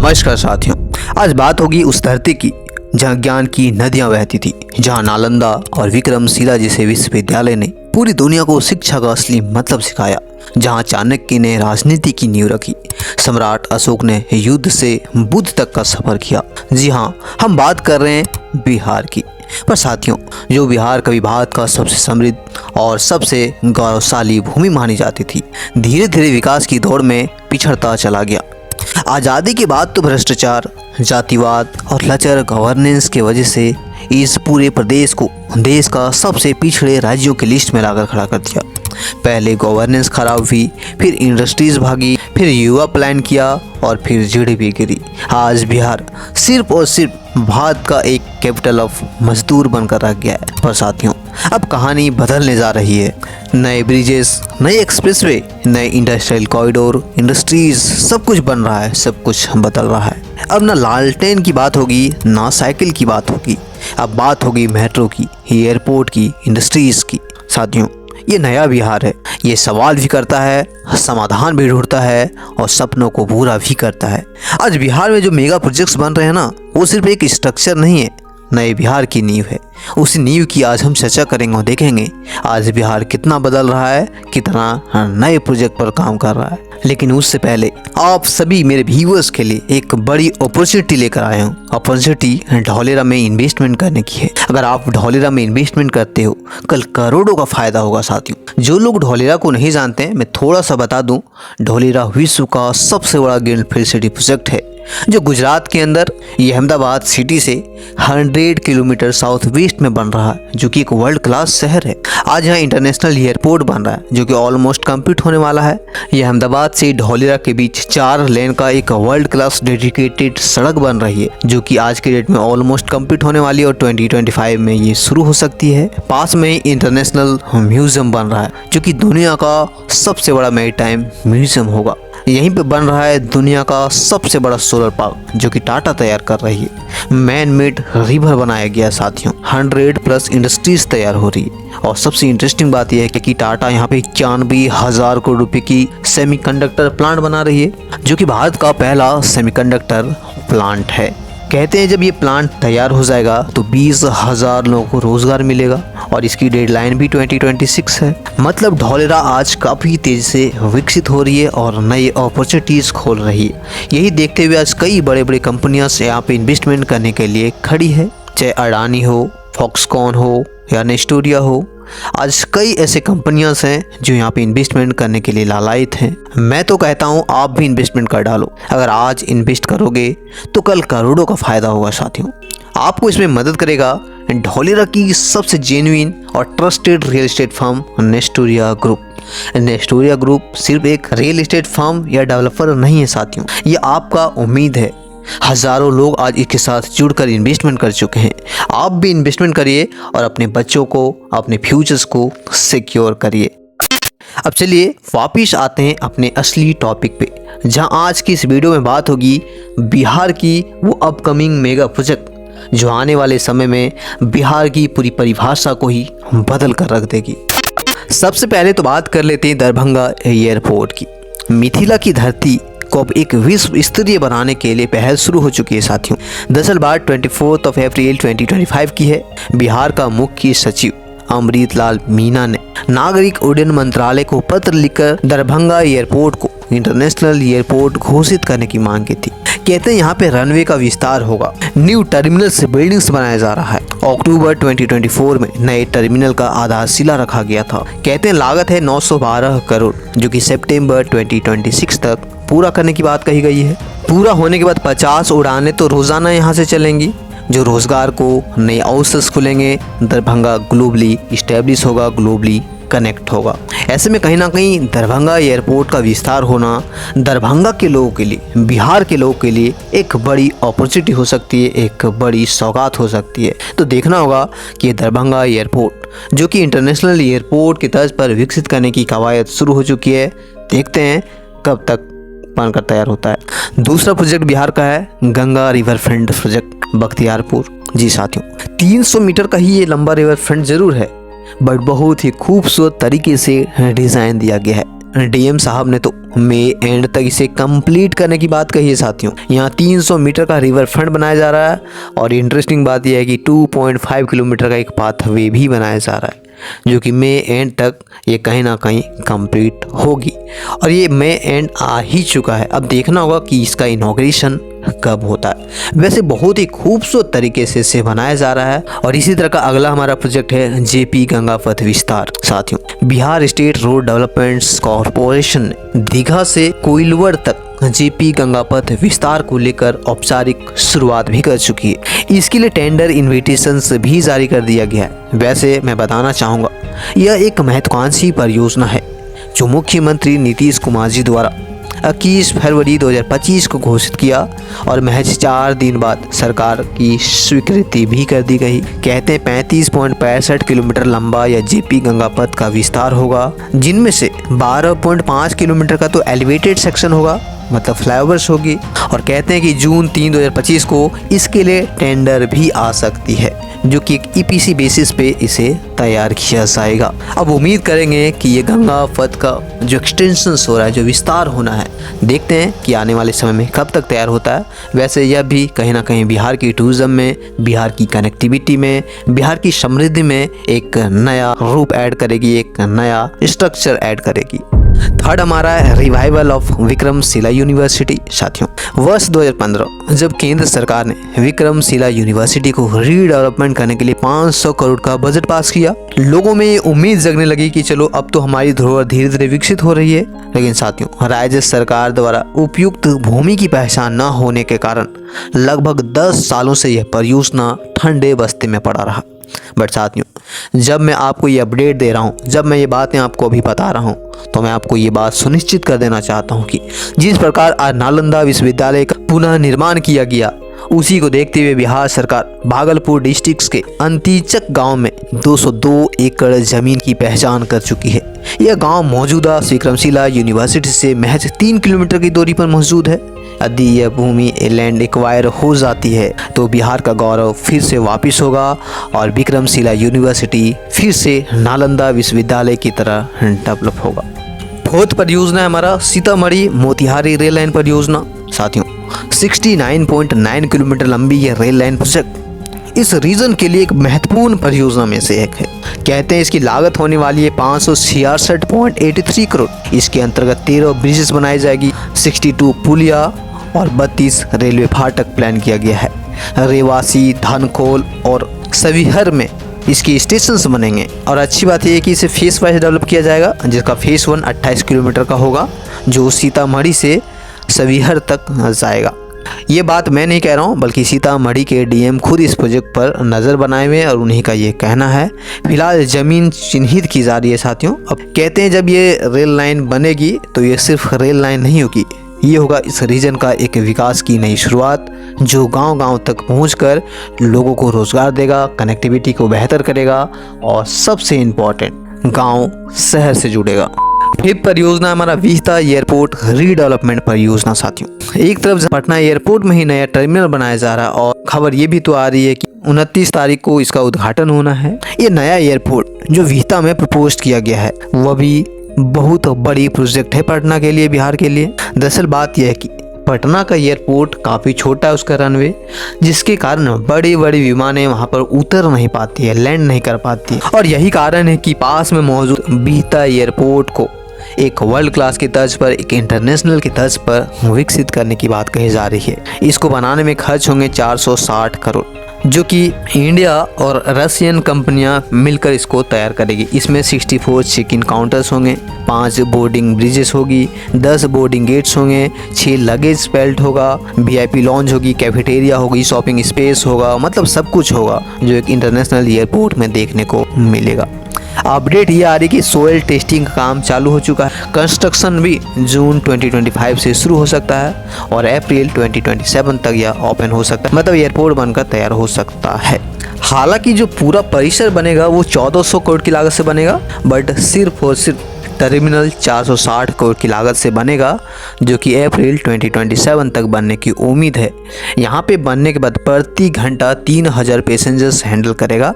नमस्कार साथियों, आज बात होगी उस धरती की जहां ज्ञान की नदियां बहती थी, जहां नालंदा और विक्रमशिला जैसे विश्वविद्यालय ने पूरी दुनिया को शिक्षा का असली मतलब सिखाया, जहां चाणक्य ने राजनीति की नींव रखी, सम्राट अशोक ने युद्ध से बुद्ध तक का सफर किया। जी हाँ, हम बात कर रहे हैं बिहार की। पर साथियों, जो बिहार कभी भारत का सबसे समृद्ध और सबसे गौरवशाली भूमि मानी जाती थी, धीरे धीरे विकास की दौड़ में पिछड़ता चला गया। आज़ादी के बाद तो भ्रष्टाचार, जातिवाद और लचर गवर्नेंस की वजह से इस पूरे प्रदेश को देश का सबसे पिछड़े राज्यों की लिस्ट में लाकर खड़ा कर दिया। पहले गवर्नेंस खराब हुई, फिर इंडस्ट्रीज भागी, फिर युवा प्लान किया और फिर जीडीपी गिरी। आज बिहार सिर्फ और सिर्फ भारत का एक कैपिटल ऑफ मजदूर बनकर रह गया है। पर साथियों, अब कहानी बदलने जा रही है। नए ब्रिजेस, नए एक्सप्रेसवे, नए इंडस्ट्रियल कॉरिडोर, इंडस्ट्रीज, सब कुछ बन रहा है, सब कुछ बदल रहा है। अब ना लालटेन की बात होगी, ना साइकिल की बात होगी, अब बात होगी मेट्रो की, एयरपोर्ट की, इंडस्ट्रीज की। साथियों, ये नया बिहार है। ये सवाल भी करता है, समाधान भी ढूंढता है और सपनों को पूरा भी करता है। आज बिहार में जो मेगा प्रोजेक्ट्स बन रहे हैं ना, वो सिर्फ एक स्ट्रक्चर नहीं है, नए बिहार की नींव है। उसी नींव की आज हम चर्चा करेंगे और देखेंगे आज बिहार कितना बदल रहा है, कितना नए प्रोजेक्ट पर काम कर रहा है। लेकिन उससे पहले आप सभी मेरे व्यूअर्स के लिए एक बड़ी अपॉर्चुनिटी लेकर आया हूँ। अपॉर्चुनिटी ढोलेरा में इन्वेस्टमेंट करने की है। अगर आप ढोलेरा में इन्वेस्टमेंट करते हो, कल करोड़ों का फायदा होगा। साथियों, जो लोग ढोलेरा को नहीं जानते हैं, मैं थोड़ा सा बता दूं। ढोलेरा विश्व का सबसे बड़ा ग्रीनफील्ड सिटी प्रोजेक्ट है, जो गुजरात के अंदर ये अहमदाबाद सिटी से 100 किलोमीटर साउथ वेस्ट में बन रहा है, जो कि एक वर्ल्ड क्लास शहर है। आज यहाँ इंटरनेशनल एयरपोर्ट बन रहा है, जो कि ऑलमोस्ट कंप्लीट होने वाला है। यह अहमदाबाद से ढोलेरा के बीच 4 लेन का एक वर्ल्ड क्लास डेडिकेटेड सड़क बन रही है, जो कि आज के डेट में ऑलमोस्ट कंप्लीट होने वाली है और 2025 में ये शुरू हो सकती है। पास में इंटरनेशनल म्यूजियम बन रहा है, जो कि दुनिया का सबसे बड़ा मैरीटाइम म्यूजियम होगा। यहीं पे बन रहा है दुनिया का सबसे बड़ा सोलर पार्क, जो कि टाटा तैयार कर रही है। मैन मेड रिवर बनाया गया। साथियों, 100+ इंडस्ट्रीज तैयार हो रही है। और सबसे इंटरेस्टिंग बात यह है कि टाटा यहाँ पे 91,000 करोड़ रुपए की सेमीकंडक्टर प्लांट बना रही है, जो कि भारत का पहला सेमीकंडक्टर प्लांट है। कहते हैं जब ये प्लांट तैयार हो जाएगा तो 20,000 लोगों को रोजगार मिलेगा और इसकी डेडलाइन भी 2026 है। मतलब ढोलेरा आज काफ़ी तेज़ी से विकसित हो रही है और नई अपॉर्चुनिटीज़ खोल रही है। यही देखते हुए आज कई बड़े बड़े कंपनियां यहाँ पे इन्वेस्टमेंट करने के लिए खड़ी है, चाहे अडानी हो, फॉक्सकॉन हो या नेस्टोरिया हो। आज कई ऐसे कंपनियां हैं जो यहाँ पे इन्वेस्टमेंट करने के लिए लालायित हैं। मैं तो कहता हूँ आप भी इन्वेस्टमेंट कर डालो। अगर आज इन्वेस्ट करोगे तो कल करोड़ों का फायदा होगा। साथियों, आपको इसमें मदद करेगा ढोलेरा की सबसे जेन्युइन और trusted real estate firm Nestoria group. Nestoria group सिर्फ एक रियल एस्टेट फर्म या डेवलपर नहीं है साथियों, ये आपका उम्मीद है। हजारों लोग आज इसके साथ जुड़कर इन्वेस्टमेंट कर चुके हैं। आप भी इन्वेस्टमेंट करिए और अपने बच्चों को, अपने फ्यूचर्स को सिक्योर करिए। अब चलिए वापिस आते हैं अपने असली टॉपिक पे, जहां आज की इस वीडियो में बात होगी बिहार की वो अपकमिंग मेगा प्रोजेक्ट, जो आने वाले समय में बिहार की पूरी परिभाषा को ही बदल कर रख देगी। सबसे पहले तो बात कर लेते हैं दरभंगा एयरपोर्ट की। मिथिला की धरती को अब एक विश्व स्तरीय बनाने के लिए पहल शुरू हो चुकी है। साथियों, दरअसल बात 24 अप्रैल 2025 की है। बिहार का मुख्य सचिव अमृत लाल मीना ने नागरिक उड्डयन मंत्रालय को पत्र लिखकर दरभंगा एयरपोर्ट को इंटरनेशनल एयरपोर्ट घोषित करने की मांग की थी। कहते हैं यहाँ पे रनवे का विस्तार होगा, न्यू टर्मिनल से बिल्डिंग्स बनाया जा रहा है। अक्टूबर 2024 में नए टर्मिनल का आधारशिला रखा गया था। कहते हैं लागत है 912 करोड़, जो कि सितंबर 2026 तक पूरा करने की बात कही गई है। पूरा होने के बाद 50 उड़ानें तो रोजाना यहाँ से चलेंगी, जो रोजगार को नए अवसर खुलेंगे। दरभंगा ग्लोबली इस्टेब्लिश होगा, ग्लोबली कनेक्ट होगा। ऐसे में कहीं ना कहीं दरभंगा एयरपोर्ट का विस्तार होना दरभंगा के लोगों के लिए, बिहार के लोगों के लिए एक बड़ी अपॉर्चुनिटी हो सकती है, एक बड़ी सौगात हो सकती है। तो देखना होगा कि दरभंगा एयरपोर्ट, जो कि इंटरनेशनल एयरपोर्ट की तर्ज पर विकसित करने की कवायद शुरू हो चुकी है, देखते हैं कब तक बनकर तैयार होता है। दूसरा प्रोजेक्ट बिहार का है Ganga river front project Bakhtiyarpur. जी साथियों, 300 मीटर का ही ये लंबा रिवर फ्रंट जरूर है, बट बहुत ही खूबसूरत तरीके से डिज़ाइन दिया गया है। डीएम साहब ने तो मई एंड तक इसे कंप्लीट करने की बात कही है साथियों। यहाँ 300 मीटर का रिवर फ्रंट बनाया जा रहा है और इंटरेस्टिंग बात यह है कि 2.5 किलोमीटर का एक पाथवे भी बनाया जा रहा है जो कि मई एंड तक ये कहीं ना कहीं कंप्लीट होगी। और ये मई एंड आ ही चुका है, अब देखना होगा कि इसका इनॉग्रेशन कब होता है। वैसे बहुत ही खूबसूरत तरीके से इसे बनाया जा रहा है। और इसी तरह का अगला हमारा प्रोजेक्ट है जेपी गंगा पथ विस्तार। साथियों, Bihar state road developments corporation ने दीघा से कोइलवर तक जेपी गंगा पथ विस्तार को लेकर औपचारिक शुरुआत भी कर चुकी है। इसके लिए टेंडर इन्विटेशंस भी जारी कर दिया गया है। वैसे मैं बताना चाहूँगा, यह एक महत्वाकांक्षी परियोजना है जो मुख्यमंत्री नीतीश कुमार जी द्वारा 21 फरवरी 2025 को घोषित किया और महज 4 दिन बाद सरकार की स्वीकृति भी कर दी गई। कहते हैं 35.65 किलोमीटर लंबा यह जेपी गंगा पथ का विस्तार होगा, जिनमें से 12.5 किलोमीटर का तो एलिवेटेड सेक्शन होगा, मतलब फ्लाईओवर्स होगी। और कहते हैं कि जून 3 2025 को इसके लिए टेंडर भी आ सकती है, जो कि एक ईपीसी बेसिस पे इसे तैयार किया जाएगा। अब उम्मीद करेंगे कि ये गंगा पथ का जो एक्सटेंशन हो रहा है, जो विस्तार होना है, देखते हैं कि आने वाले समय में कब तक तैयार होता है। वैसे यह भी कहीं ना कहीं बिहार की टूरिज्म में, बिहार की कनेक्टिविटी में, बिहार की समृद्धि में एक नया रूप ऐड करेगी, एक नया स्ट्रक्चर ऐड करेगी। थर्ड हमारा है रिवाइवल ऑफ विक्रमशिला यूनिवर्सिटी। साथियों, वर्ष 2015 जब केंद्र सरकार ने विक्रमशिला यूनिवर्सिटी को रीडेवलपमेंट करने के लिए 500 करोड़ का बजट पास किया, लोगों में ये उम्मीद जगने लगी कि चलो अब तो हमारी धरोहर धीरे धीरे विकसित हो रही है। लेकिन साथियों, राज्य सरकार द्वारा उपयुक्त भूमि की पहचान न होने के कारण लगभग 10 सालों से यह परियोजना ठंडे बस्ते में पड़ा रहा। बट साथियों, जब मैं आपको ये अपडेट दे रहा हूँ, जब मैं ये बातें आपको अभी बता रहा हूँ, तो मैं आपको ये बात सुनिश्चित कर देना चाहता हूँ कि जिस प्रकार आज नालंदा विश्वविद्यालय का पुनः निर्माण किया गया, उसी को देखते हुए बिहार सरकार भागलपुर डिस्ट्रिक्ट के अंतीचक गांव में 202 एकड़ जमीन की पहचान कर चुकी है। यह गांव मौजूदा विक्रमशिला यूनिवर्सिटी से महज 3 किलोमीटर की दूरी पर मौजूद है। यदि यह भूमि लैंड एक्वायर हो जाती है तो बिहार का गौरव फिर से वापस होगा और विक्रमशिला यूनिवर्सिटी फिर से नालंदा विश्वविद्यालय की तरह डेवलप होगा। फोर्थ परियोजना है हमारा सीतामढ़ी मोतिहारी रेल लाइन परियोजना। साथियों, 69.9 किलोमीटर लंबी यह रेल लाइन प्रोजेक्ट इस रीजन के लिए एक महत्वपूर्ण परियोजना में से एक है। कहते हैं इसकी लागत होने वाली है 566.83 करोड़। इसके अंतर्गत 13 ब्रिजेस बनाई जाएगी, 62 पुलिया और 32 रेलवे फाटक प्लान किया गया है। रेवासी, धनखोल और सविहर में इसके स्टेशंस बनेंगे। और अच्छी बात यह है कि इसे फेस वाइज डेवलप किया जाएगा, जिसका फेस 1 28 किलोमीटर का होगा, जो सीतामढ़ी से सविहर तक जाएगा। ये बात मैं नहीं कह रहा हूँ, बल्कि सीतामढ़ी के डीएम खुद इस प्रोजेक्ट पर नज़र बनाए हुए हैं और उन्हीं का ये कहना है। फिलहाल ज़मीन चिन्हित की जा रही है साथियों। अब कहते हैं जब ये रेल लाइन बनेगी तो ये सिर्फ रेल लाइन नहीं होगी, ये होगा इस रीजन का एक विकास की नई शुरुआत, जो गांव-गांव तक पहुंचकर लोगों को रोजगार देगा, कनेक्टिविटी को बेहतर करेगा और सबसे इम्पोर्टेंट गांव शहर से जुड़ेगा। फिफ्थ परियोजना हमारा विहिता एयरपोर्ट रीडेवलपमेंट परियोजना। साथियों, एक तरफ पटना एयरपोर्ट में ही नया टर्मिनल बनाया जा रहा है और खबर ये भी तो आ रही है कि 29 तारीख को इसका उद्घाटन होना है। ये नया एयरपोर्ट जो विहिता में प्रपोज किया गया है, वह भी बहुत बड़ी प्रोजेक्ट है पटना के लिए, बिहार के लिए। दरअसल बात यह है कि पटना का एयरपोर्ट काफ़ी छोटा है उसका रनवे, जिसके कारण बड़ी बड़ी विमानें वहां पर उतर नहीं पाती है, लैंड नहीं कर पाती। और यही कारण है कि पास में मौजूद विहिता एयरपोर्ट को एक वर्ल्ड क्लास की तर्ज पर, एक इंटरनेशनल की तर्ज पर विकसित करने की बात कही जा रही है। इसको बनाने में खर्च होंगे 460 करोड़, जो कि इंडिया और रशियन कंपनियां मिलकर इसको तैयार करेगी। इसमें 64 चेक इन काउंटर्स होंगे, 5 बोर्डिंग ब्रिजेस होगी, 10 बोर्डिंग गेट्स होंगे, 6 लगेज बेल्ट होगा, वीआईपी लॉन्ज होगी, कैफेटेरिया होगी, शॉपिंग स्पेस होगा, मतलब सब कुछ होगा जो एक इंटरनेशनल एयरपोर्ट में देखने को मिलेगा। अपडेट ये आ रही कि सोयल टेस्टिंग का काम चालू हो चुका है। कंस्ट्रक्शन भी जून 2025 से शुरू हो सकता है और अप्रैल 2027 तक यह ओपन हो सकता है, मतलब एयरपोर्ट बनकर तैयार हो सकता है। हालांकि जो पूरा परिसर बनेगा वो 1400 करोड़ की लागत से बनेगा, बट सिर्फ और सिर्फ टर्मिनल 460 करोड़ की लागत से बनेगा, जो कि अप्रैल 2027 तक बनने की उम्मीद है। यहाँ पे बनने के बाद प्रति घंटा 3000 पैसेंजर्स हैंडल करेगा,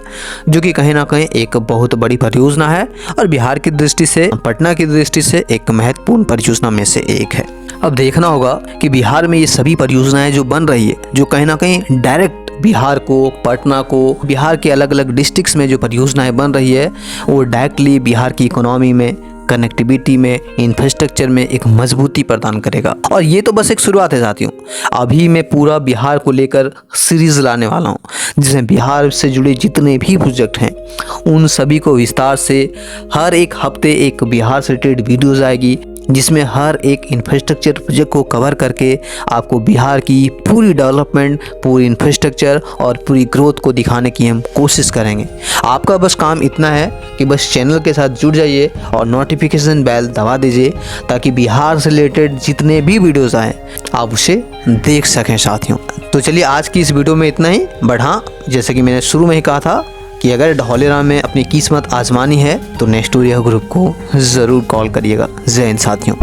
जो कि कहीं ना कहीं एक बहुत बड़ी परियोजना है और बिहार की दृष्टि से, पटना की दृष्टि से एक महत्वपूर्ण परियोजना में से एक है। अब देखना होगा कि बिहार में ये सभी परियोजनाएं जो बन रही है, जो कहीं ना कहीं डायरेक्ट बिहार को, पटना को, बिहार के अलग अलग डिस्ट्रिक्ट्स में जो परियोजनाएं बन रही है, वो डायरेक्टली बिहार की इकोनॉमी में, कनेक्टिविटी में, इंफ्रास्ट्रक्चर में एक मजबूती प्रदान करेगा। और ये तो बस एक शुरुआत है साथियों। अभी मैं पूरा बिहार को लेकर सीरीज लाने वाला हूँ, जिसमें बिहार से जुड़े जितने भी प्रोजेक्ट हैं उन सभी को विस्तार से हर एक हफ्ते एक बिहार से रिलेटेड वीडियोज़ आएगी, जिसमें हर एक इंफ्रास्ट्रक्चर प्रोजेक्ट को कवर करके आपको बिहार की पूरी डेवलपमेंट, पूरी इंफ्रास्ट्रक्चर और पूरी ग्रोथ को दिखाने की हम कोशिश करेंगे। आपका बस काम इतना है कि बस चैनल के साथ जुड़ जाइए और नोटिफिकेशन बेल दबा दीजिए, ताकि बिहार से रिलेटेड जितने भी वीडियोस आएँ आप उसे देख सकें साथियों। तो चलिए आज की इस वीडियो में इतना ही। बट हाँ, जैसे कि मैंने शुरू में ही कहा था कि अगर धौलेरा में अपनी किस्मत आजमानी है तो नेस्टोरिया ग्रुप को ज़रूर कॉल करिएगा। जय हिंद साथियों।